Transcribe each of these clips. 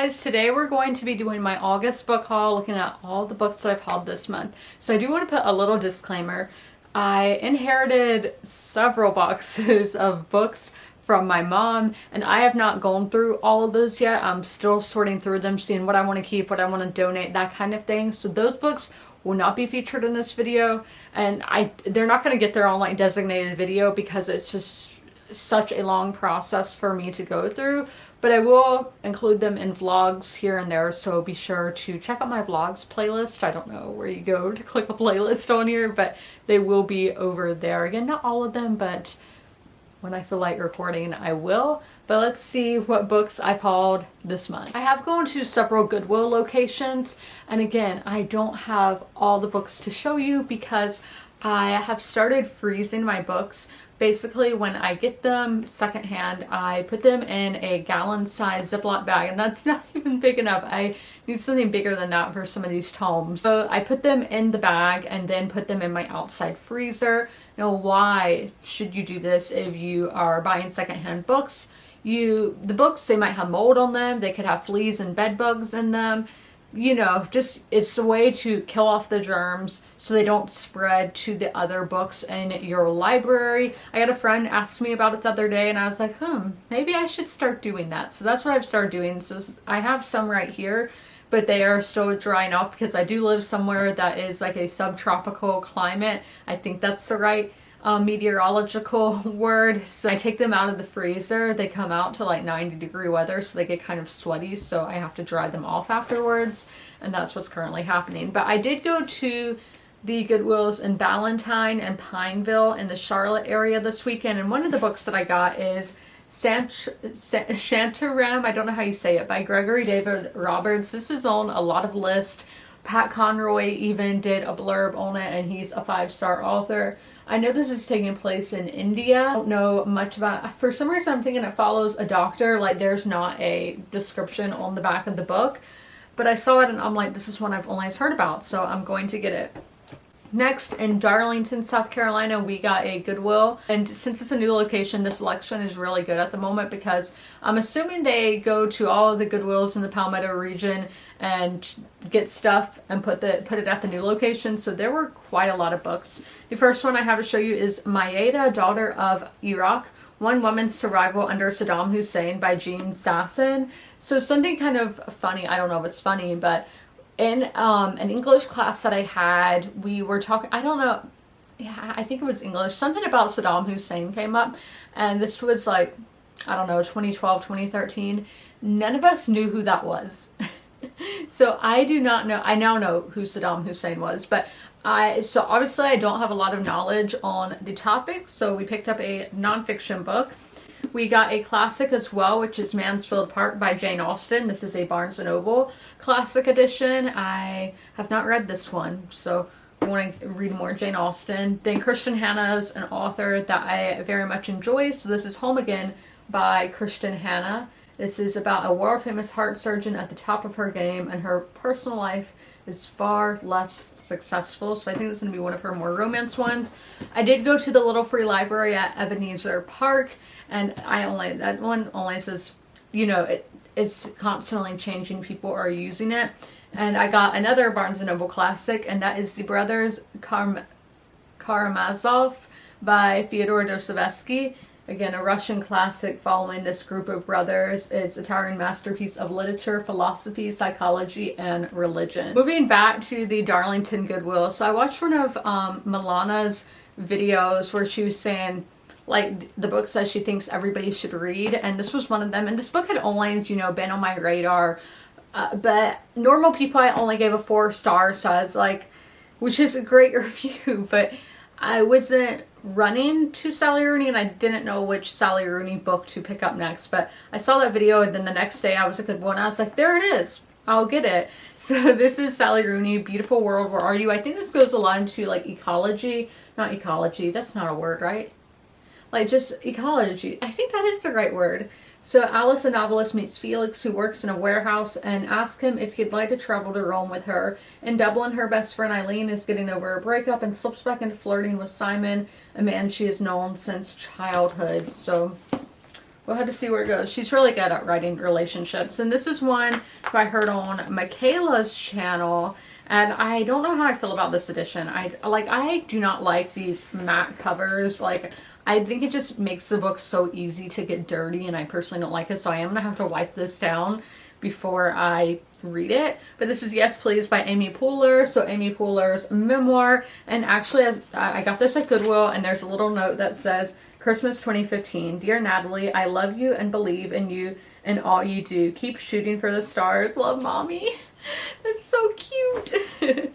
guys, today we're going to be doing my August book haul, looking at all the books that I've hauled this month. So I do want to put a little disclaimer. I inherited several boxes of books from my mom, and I have not gone through all of those yet. I'm still sorting through them, seeing what I want to keep, what I want to donate, that kind of thing. So those books will not be featured in this video, and they're not going to get their own like designated video because it's just such a long process for me to go through, but I will include them in vlogs here and there, so be sure to check out my vlogs playlist. I don't know where you go to click a playlist on here, but they will be over there. Again, not all of them, but when I feel like recording, I will. But let's see what books I've hauled this month. I have gone to several Goodwill locations, and again, I don't have all the books to show you because I have started freezing my books. Basically, when I get them secondhand, I put them in a gallon-sized Ziploc bag, and that's not even big enough. I need something bigger than that for some of these tomes. So I put them in the bag and then put them in my outside freezer. Now, why should you do this if you are buying secondhand books? The books, they might have mold on them, they could have fleas and bed bugs in them. You know, just it's a way to kill off the germs so they don't spread to the other books in your library. I had a friend ask me about it the other day, and I was like, maybe I should start doing that. So that's what I've started doing. So I have some right here, but they are still drying off because I do live somewhere that is like a subtropical climate. I think that's the right meteorological word. So I take them out of the freezer. They come out to like 90-degree weather, so they get kind of sweaty, so I have to dry them off afterwards, and that's what's currently happening. But I did go to the Goodwills in Ballantyne and Pineville in the Charlotte area this weekend, and one of the books that I got is Shantaram, I don't know how you say it, by Gregory David Roberts. This is on a lot of lists. Pat Conroy even did a blurb on it, and he's a 5-star author. I know this is taking place in India. I don't know much about, for some reason I'm thinking it follows a doctor, like there's not a description on the back of the book, but I saw it and I'm like, this is one I've only heard about, so I'm going to get it. Next, in Darlington, South Carolina, we got a Goodwill, and since it's a new location, this selection is really good at the moment because I'm assuming they go to all of the Goodwills in the Palmetto region and get stuff and put it at the new location. So there were quite a lot of books. The first one I have to show you is Maeda, Daughter of Iraq, One Woman's Survival Under Saddam Hussein by Jean Sasson. So something kind of funny, I don't know if it's funny, but in an English class that I had, we were talking, I don't know, yeah, I think it was English, something about Saddam Hussein came up, and this was like, I don't know, 2012, 2013. None of us knew who that was. So I do not know. I now know who Saddam Hussein was, but so obviously I don't have a lot of knowledge on the topic, so we picked up a nonfiction book. We got a classic as well, which is Mansfield Park by Jane Austen. This is a Barnes & Noble classic edition. I have not read this one, so I want to read more Jane Austen. Then Christian Hannah is an author that I very much enjoy, so this is Home Again by Christian Hannah. This is about a world-famous heart surgeon at the top of her game, and her personal life is far less successful, so I think this is going to be one of her more romance ones. I did go to the Little Free Library at Ebenezer Park, and that one only says, you know, it's constantly changing, people are using it. And I got another Barnes & Noble classic, and that is The Brothers Karamazov by Fyodor Dostoevsky. Again, a Russian classic following this group of brothers. It's a towering masterpiece of literature, philosophy, psychology, and religion. Moving back to the Darlington Goodwill. So I watched one of Milana's videos where she was saying, like, the books that she thinks everybody should read, and this was one of them. And this book had always, you know, been on my radar, but Normal People I only gave a 4 stars, so I was like, which is a great review, but I wasn't running to Sally Rooney, and I didn't know which Sally Rooney book to pick up next, but I saw that video, and then the next day I was like, well, I was like, there it is, I'll get it. So this is Sally Rooney, Beautiful World, Where Are You? I think this goes a lot into like ecology, not ecology, that's not a word, right? Like just ecology, I think that is the right word. So Alice, a novelist, meets Felix, who works in a warehouse, and asks him if he'd like to travel to Rome with her. In Dublin, her best friend Eileen is getting over a breakup and slips back into flirting with Simon, a man she has known since childhood. So we'll have to see where it goes. She's really good at writing relationships. And this is one who I heard on Michaela's channel. And I don't know how I feel about this edition. I do not like these matte covers. Like, I think it just makes the book so easy to get dirty, and I personally don't like it. So I am going to have to wipe this down before I read it. But this is Yes Please by Amy Poehler. So Amy Poehler's memoir. And actually, I got this at Goodwill, and there's a little note that says, Christmas 2015. Dear Natalie, I love you and believe in you and all you do. Keep shooting for the stars. Love, Mommy. That's so cute.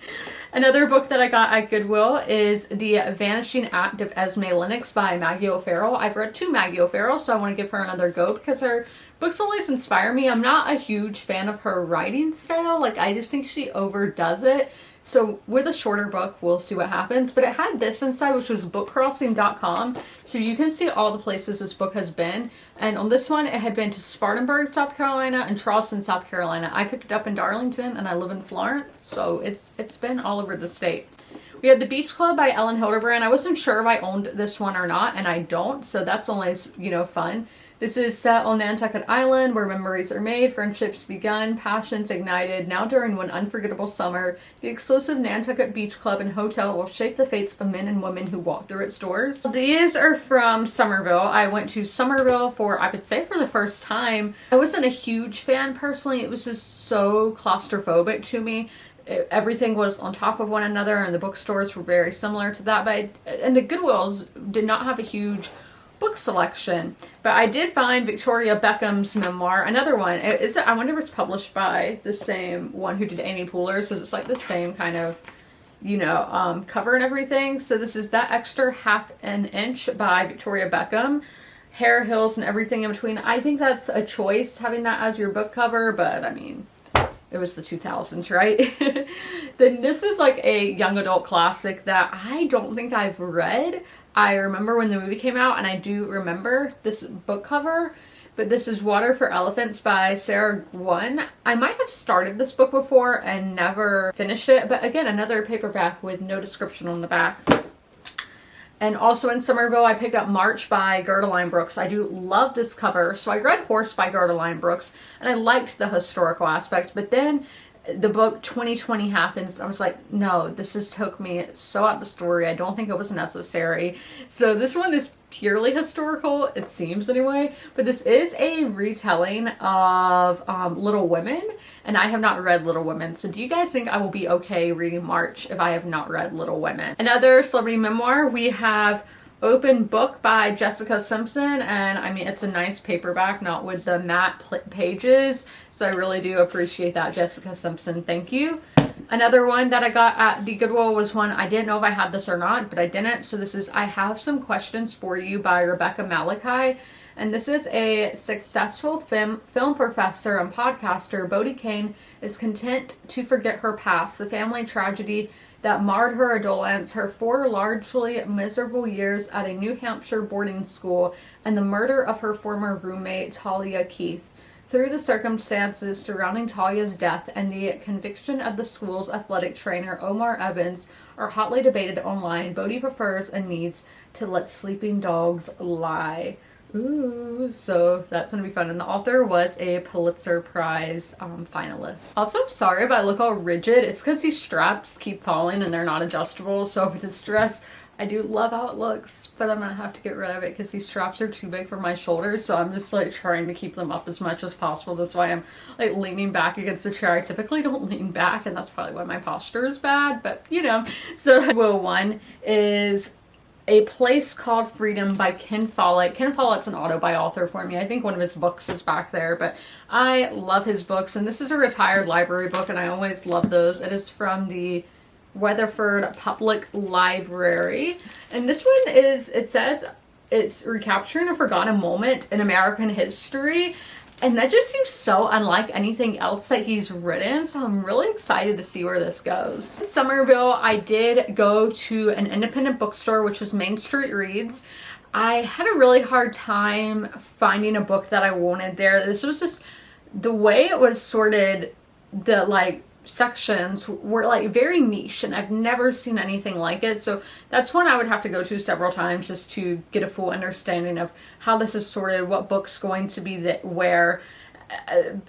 Another book that I got at Goodwill is The Vanishing Act of Esme Lennox by Maggie O'Farrell. I've read 2 Maggie O'Farrell, so I want to give her another go because her books always inspire me. I'm not a huge fan of her writing style. Like, I just think she overdoes it. So with a shorter book, we'll see what happens. But it had this inside, which was bookcrossing.com. So you can see all the places this book has been. And on this one, it had been to Spartanburg, South Carolina, and Charleston, South Carolina. I picked it up in Darlington, and I live in Florence. So it's been all over the state. We have The Beach Club by Ellen Hildebrand. I wasn't sure if I owned this one or not, and I don't. So that's always, you know, fun. This is set on Nantucket Island, where memories are made, friendships begun, passions ignited. Now during one unforgettable summer, the exclusive Nantucket Beach Club and Hotel will shape the fates of men and women who walk through its doors. These are from Somerville. I went to Somerville for, I would say, for the first time. I wasn't a huge fan personally. It was just so claustrophobic to me. Everything was on top of one another, and the bookstores were very similar to that. And the Goodwills did not have a huge book selection, but I did find Victoria Beckham's memoir, another one. I wonder if it's published by the same one who did Amy Poehler, so it's like the same kind of, you know, cover and everything. So this is That Extra Half an Inch by Victoria Beckham. Hair, Hills, and everything in between. I think that's a choice, having that as your book cover, but I mean, it was the 2000s, right? Then this is like a young adult classic that I don't think I've read. I remember when the movie came out, and I do remember this book cover, but this is Water for Elephants by Sarah Gwynn. I might have started this book before and never finished it, but again, another paperback with no description on the back. And also in Somerville, I picked up March by Gerda Brooks. I do love this cover. So I read Horse by Gerda Brooks, and I liked the historical aspects, but then the book 2020 happens. I was like, no, this just took me so out of the story. I don't think it was necessary. So this one is purely historical, it seems anyway, but this is a retelling of Little Women, and I have not read Little Women. So do you guys think I will be okay reading March if I have not read Little Women? Another celebrity memoir, we have Open Book by Jessica Simpson, and I mean, it's a nice paperback, not with the matte pages, so I really do appreciate that, Jessica Simpson. Thank you. Another one that I got at the Goodwill was one, I didn't know if I had this or not, but I didn't. So this is I Have Some Questions for You by Rebecca Malachi. And this is a successful film professor and podcaster. Bodie Kane is content to forget her past, the family tragedy that marred her adolescence, her 4 largely miserable years at a New Hampshire boarding school, and the murder of her former roommate, Talia Keith. Through the circumstances surrounding Talia's death and the conviction of the school's athletic trainer, Omar Evans, are hotly debated online, Bodie prefers and needs to let sleeping dogs lie. Ooh, so that's gonna be fun. And the author was a Pulitzer Prize finalist. Also, I'm sorry if I look all rigid. It's because these straps keep falling and they're not adjustable. So with this dress, I do love how it looks, but I'm gonna have to get rid of it because these straps are too big for my shoulders. So I'm just like trying to keep them up as much as possible. That's why I'm like leaning back against the chair. I typically don't lean back, and that's probably why my posture is bad, but you know. So one is A Place Called Freedom by Ken Follett. Ken Follett's an auto-buy author for me. I think one of his books is back there, but I love his books. And this is a retired library book, and I always love those. It is from the Weatherford Public Library. And this one is, it says it's recapturing a forgotten moment in American history. And that just seems so unlike anything else that he's written, so I'm really excited to see where this goes. In Somerville, I did go to an independent bookstore, which was Main Street Reads. I had a really hard time finding a book that I wanted there. This was just, the way it was sorted, the like sections were like very niche, and I've never seen anything like it. So that's one I would have to go to several times just to get a full understanding of how this is sorted, what book's going to be where.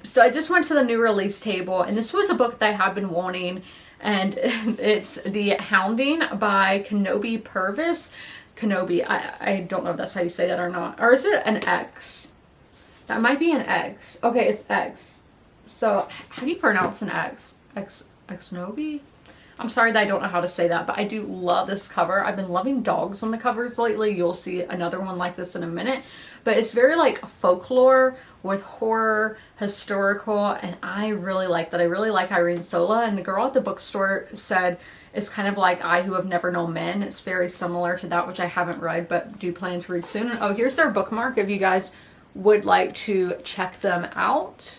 So I just went to the new release table, and this was a book that I have been wanting, and it's The Hounding by Kenobi Purvis. Kenobi, I don't know if that's how you say that or not. Or is it an X? That might be an X. Okay, it's X. So how do you pronounce an X? Xnobi? I'm sorry that I don't know how to say that, but I do love this cover. I've been loving dogs on the covers lately. You'll see another one like this in a minute. But it's very like folklore with horror, historical, and I really like that. I really like Irene Sola, and the girl at the bookstore said it's kind of like I Who Have Never Known Men. It's very similar to that, which I haven't read, but do plan to read soon. Oh, here's their bookmark if you guys would like to check them out.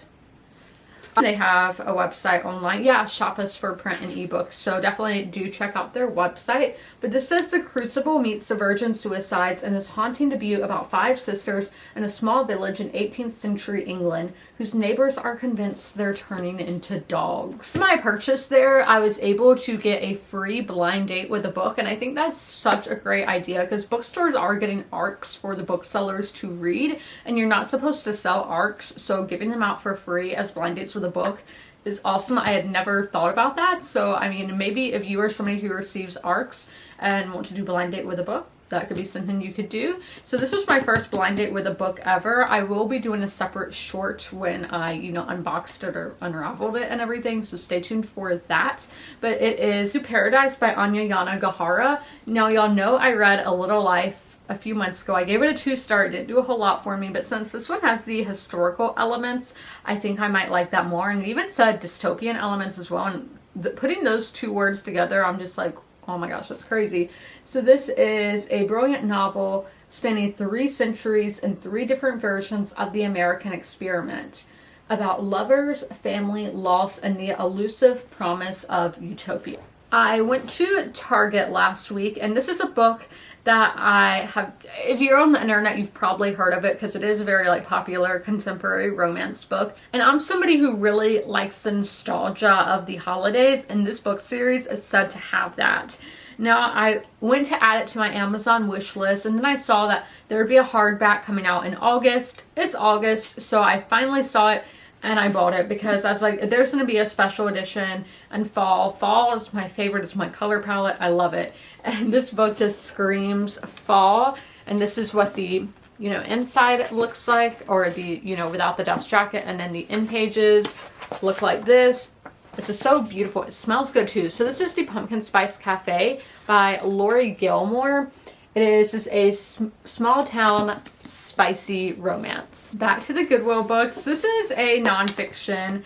They have a website online. Yeah, shop us for print and ebooks. So definitely do check out their website. But this says The Crucible meets the Virgin Suicides in this haunting debut about 5 sisters in a small village in 18th century England whose neighbors are convinced they're turning into dogs. In my purchase there, I was able to get a free blind date with a book, and I think that's such a great idea because bookstores are getting ARCs for the booksellers to read, and you're not supposed to sell ARCs, so giving them out for free as blind dates with a book is awesome. I had never thought about that. So I mean, maybe if you are somebody who receives ARCs and want to do blind date with a book, that could be something you could do. So this was my first blind date with a book ever. I will be doing a separate short when I, unboxed it or unraveled it and everything, so stay tuned for that. But it is Paradise by Anya Yanagihara. Now y'all know I read A Little Life a few months ago. I gave it a 2-star. It didn't do a whole lot for me, but since this one has the historical elements, I think I might like that more. And it even said dystopian elements as well, and putting those 2 words together, I'm just like, oh my gosh, that's crazy. So this is a brilliant novel spanning 3 centuries and 3 different versions of the American experiment about lovers, family, loss, and the elusive promise of utopia. I went to Target last week, and this is a book that I have, if you're on the internet, you've probably heard of it because it is a very popular contemporary romance book. And I'm somebody who really likes the nostalgia of the holidays, and this book series is said to have that. Now, I went to add it to my Amazon wish list, and then I saw that there would be a hardback coming out in August. It's August, so I finally saw it and I bought it because I was like, there's going to be a special edition in fall. Fall is my favorite. It's my color palette. I love it. And this book just screams fall. And this is what the, inside looks like, or the, without the dust jacket. And then the end pages look like this. This is so beautiful. It smells good too. So this is the Pumpkin Spice Cafe by Lori Gilmore. It is just a small town spicy romance. Back to the Goodwill books. This is a nonfiction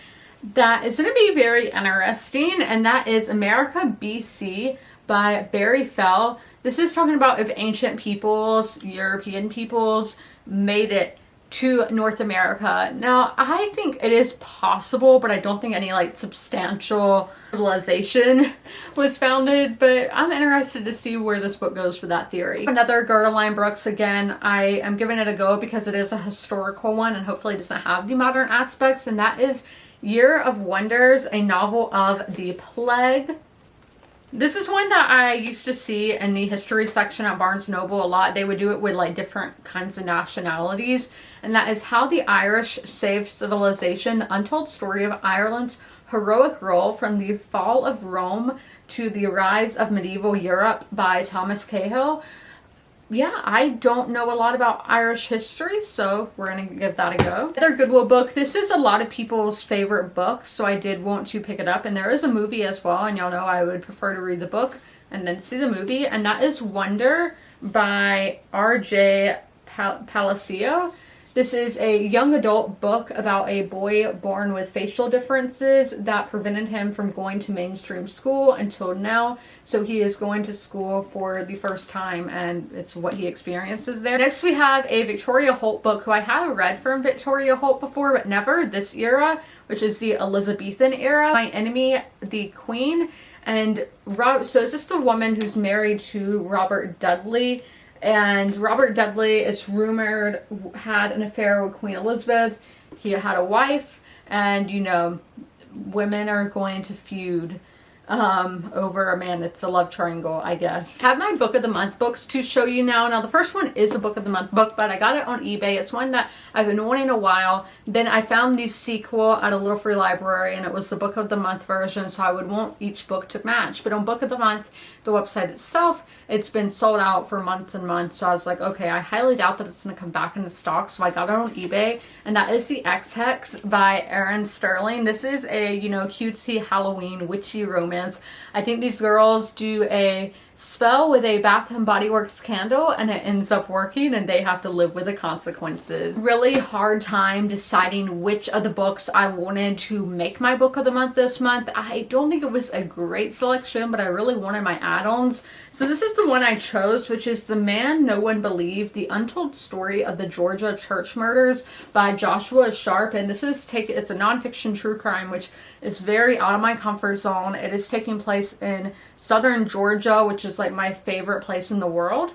that is going to be very interesting, and that is America BC by Barry Fell. This is talking about if ancient peoples, European peoples, made it to North America. Now, I think it is possible, but I don't think any substantial civilization was founded, but I'm interested to see where this book goes for that theory. Another Gerda Brooks, again, I am giving it a go because it is a historical one and hopefully doesn't have the modern aspects, and that is Year of Wonders, a novel of the plague. This is one that I used to see in the history section at Barnes & Noble a lot. They would do it with different kinds of nationalities. And that is How the Irish Saved Civilization, the untold story of Ireland's heroic role from the fall of Rome to the rise of medieval Europe by Thomas Cahill. Yeah, I don't know a lot about Irish history, so we're going to give that a go. Another Goodwill book. This is a lot of people's favorite book, so I did want to pick it up. And there is a movie as well, and y'all know I would prefer to read the book and then see the movie. And that is Wonder by R.J. Palacio. This is a young adult book about a boy born with facial differences that prevented him from going to mainstream school until now. So he is going to school for the first time, and it's what he experiences there. Next we have a Victoria Holt book, who I have read from Victoria Holt before, but never this era, which is the Elizabethan era. My Enemy, the Queen. And so is this the woman who's married to Robert Dudley? And Robert Dudley, it's rumored, had an affair with Queen Elizabeth. He had a wife, and women are going to feud over a man. It's a love triangle, I guess. I have my book of the month books to show you now. Now the first one is a book of the month book, but I got it on eBay. It's one that I've been wanting a while. Then I found the sequel at a little free library, and it was the book of the month version, so I would want each book to match. But on book of the month, the website itself, it's been sold out for months and months, so I was like, okay, I highly doubt that it's going to come back into stock, so I got it on eBay, and that is the X-Hex by Erin Sterling. This is a, you know, cutesy Halloween witchy romance. I think these girls do a spell with a Bath and Body Works candle, and it ends up working, and they have to live with the consequences. Really hard time deciding which of the books I wanted to make my book of the month this month. I don't think it was a great selection, but I really wanted my add-ons. So this is the one I chose, which is The Man No One Believed, The Untold Story of the Georgia Church Murders by Joshua Sharp. And this is it's a nonfiction true crime, which is very out of my comfort zone. It is taking place in southern Georgia, which is like my favorite place in the world.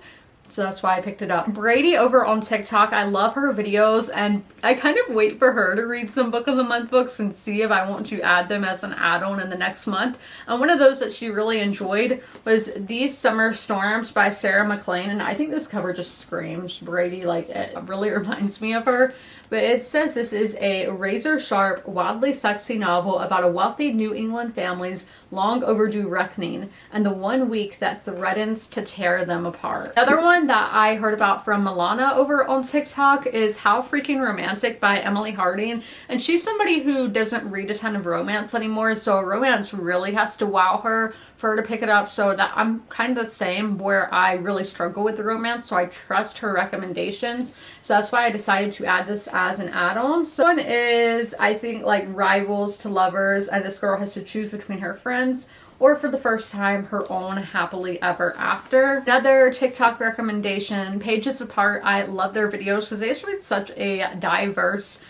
So that's why I picked it up. Brady over on TikTok, I love her videos, and I kind of wait for her to read some book of the month books and see if I want to add them as an add-on in the next month. And one of those that she really enjoyed was These Summer Storms by Sarah McLean, and I think this cover just screams Brady. Like, it really reminds me of her. But it says this is a razor-sharp, wildly sexy novel about a wealthy New England family's long overdue reckoning and the one week that threatens to tear them apart. The other one that I heard about from Milana over on TikTok is How Freaking Romantic by Emily Harding. And she's somebody who doesn't read a ton of romance anymore, so a romance really has to wow her for her to pick it up. So that I'm kind of the same, where I really struggle with the romance, so I trust her recommendations. So that's why I decided to add this as an add-on. So one is, I think, like rivals to lovers, and this girl has to choose between her friends or for the first time her own happily ever after. Another TikTok recommendation, Pages Apart. I love their videos because they just read such a diverse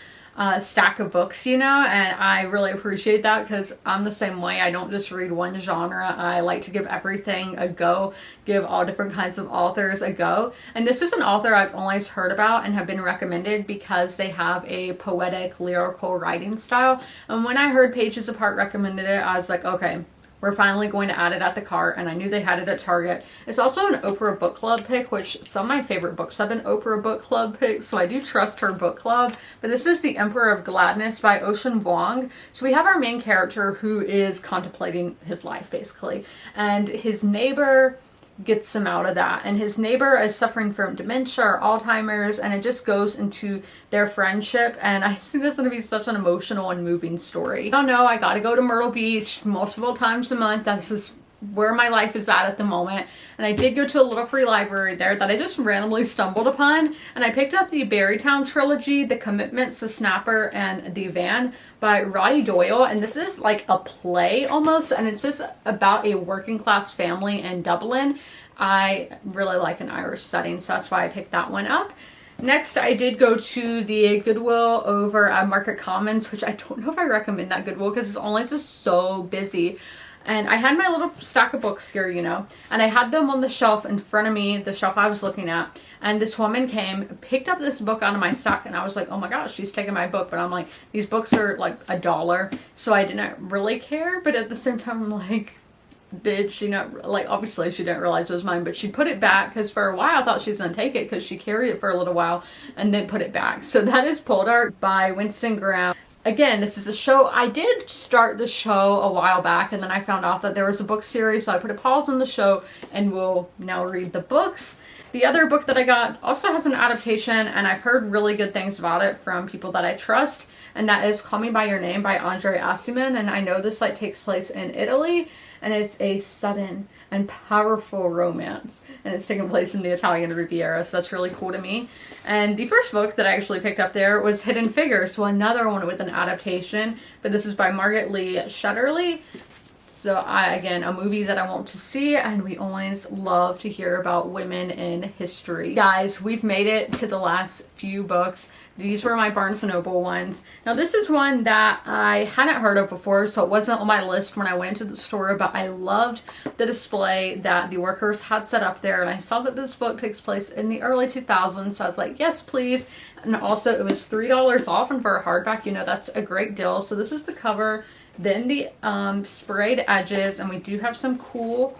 stack of books, you know, and I really appreciate that because I'm the same way. I don't just read one genre. I like to give everything a go, give all different kinds of authors a go. And this is an author I've always heard about and have been recommended because they have a poetic, lyrical writing style. And when I heard Pages Apart recommended it, I was like, okay, we're finally going to add it at the cart, and I knew they had it at Target. It's also an Oprah Book Club pick, which some of my favorite books have been Oprah Book Club picks, so I do trust her book club. But this is The Emperor of Gladness by Ocean Vuong. So we have our main character who is contemplating his life, basically, and his neighbor gets him out of that, and his neighbor is suffering from dementia or Alzheimer's, and it just goes into their friendship. And I think this is going to be such an emotional and moving story. I don't know, I gotta go to Myrtle Beach multiple times a month. That's just where my life is at the moment. And I did go to a little free library there that I just randomly stumbled upon, and I picked up the Berrytown trilogy, The Commitments, The Snapper, and The Van by Roddy Doyle. And this is like a play almost, and it's just about a working class family in Dublin. I really like an Irish setting, so that's why I picked that one up. Next, I did go to the Goodwill over at Market Commons, which I don't know if I recommend that Goodwill because it's always just so busy. And I had my little stack of books here, you know, and I had them on the shelf in front of me, the shelf I was looking at, and this woman came, picked up this book out of my stack, and I was like, oh my gosh, she's taking my book. But I'm like, these books are like $1, so I didn't really care. But at the same time, I'm like, did she not, like, obviously she didn't realize it was mine, but she put it back because for a while I thought she was going to take it because she carried it for a little while and then put it back. So that is Poldark by Winston Graham. Again, this is a show. I did start the show a while back, and then I found out that there was a book series, so I put a pause on the show and will now read the books. The other book that I got also has an adaptation, and I've heard really good things about it from people that I trust, and that is Call Me By Your Name by Andre Aciman. And I know this like takes place in Italy, and it's a sudden and powerful romance, and it's taking place in the Italian Riviera, so that's really cool to me. And the first book that I actually picked up there was Hidden Figures, so another one with an adaptation, but this is by Margaret Lee Shetterly. So again, a movie that I want to see, and we always love to hear about women in history. Guys, we've made it to the last few books. These were my Barnes & Noble ones. Now this is one that I hadn't heard of before, so it wasn't on my list when I went to the store, but I loved the display that the workers had set up there, and I saw that this book takes place in the early 2000s, so I was like, yes, please. And also it was $3 off, and for a hardback, you know, that's a great deal. So this is the cover, then the sprayed edges, and we do have some cool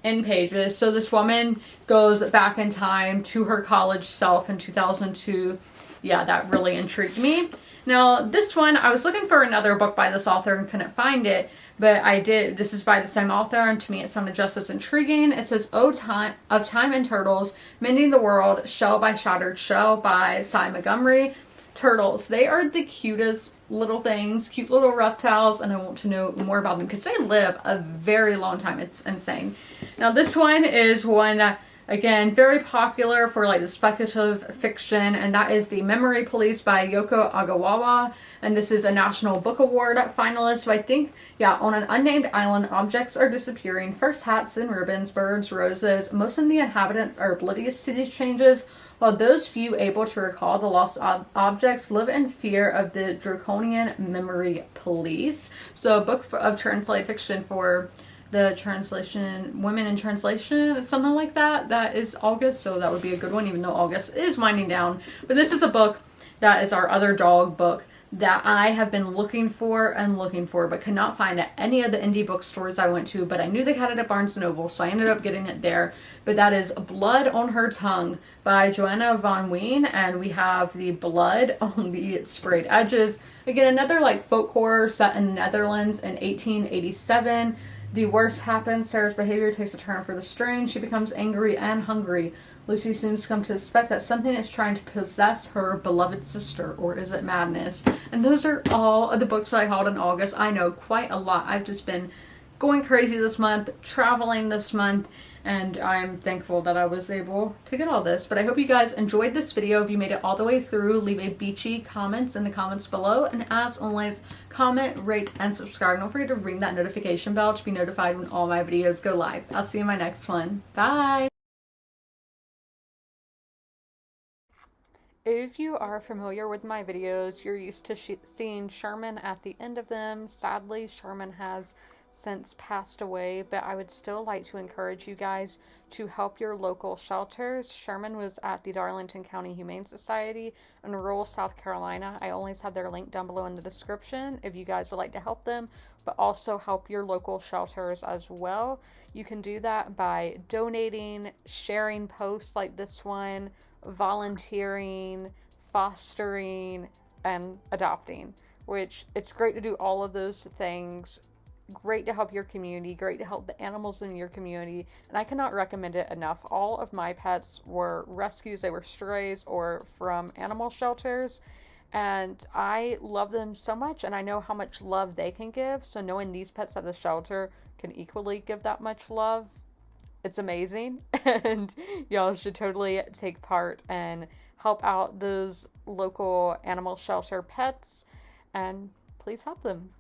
end pages. So this woman goes back in time to her college self in 2002. Yeah, that really intrigued me. Now, this one, I was looking for another book by this author and couldn't find it, but I did. This is by the same author, and to me it sounded just as intriguing. It says, "Oh, Time of Time and Turtles, Mending the World, Shell by Shattered Shell" by Cy Montgomery. Turtles, they are the cutest little things, cute little reptiles, and I want to know more about them because they live a very long time. It's insane. Now, this one is one that, again, very popular for like the speculative fiction, and that is The Memory Police by Yoko Agawa. And this is a National Book Award finalist. So I think, yeah, on an unnamed island, objects are disappearing. First hats, then ribbons, birds, roses. Most of the inhabitants are oblivious to these changes, while those few able to recall the lost objects live in fear of the draconian memory police. So a book of translated fiction for the translation, Women in Translation, something like that. That is August, so that would be a good one, even though August is winding down. But this is a book that is our other dog book that I have been looking for, but could not find at any of the indie bookstores I went to, but I knew they had it at Barnes & Noble, so I ended up getting it there. But that is Blood on Her Tongue by Joanna von Ween, and we have the blood on the sprayed edges. Again, another like folk horror set in the Netherlands in 1887. The worst happens. Sarah's behavior takes a turn for the strange. She becomes angry and hungry. Lucy soon comes to suspect that something is trying to possess her beloved sister, or is it madness? And those are all of the books I hauled in August. I know, quite a lot. I've just been going crazy this month, traveling this month, and I'm thankful that I was able to get all this. But I hope you guys enjoyed this video. If you made it all the way through, leave a beachy comment in the comments below. And as always, comment, rate, and subscribe. Don't forget to ring that notification bell to be notified when all my videos go live. I'll see you in my next one. Bye! If you are familiar with my videos, you're used to seeing Sherman at the end of them. Sadly, Sherman has since passed away, but I would still like to encourage you guys to help your local shelters. Sherman was at the Darlington County Humane Society in rural South Carolina. I always have their link down below in the description if you guys would like to help them, but also help your local shelters as well. You can do that by donating, sharing posts like this one, volunteering, fostering, and adopting, which it's great to do all of those things. Great to help your community, great to help the animals in your community, and I cannot recommend it enough. All of my pets were rescues, they were strays or from animal shelters, and I love them so much, and I know how much love they can give, so knowing these pets at the shelter can equally give that much love, it's amazing. And y'all should totally take part and help out those local animal shelter pets, and please help them.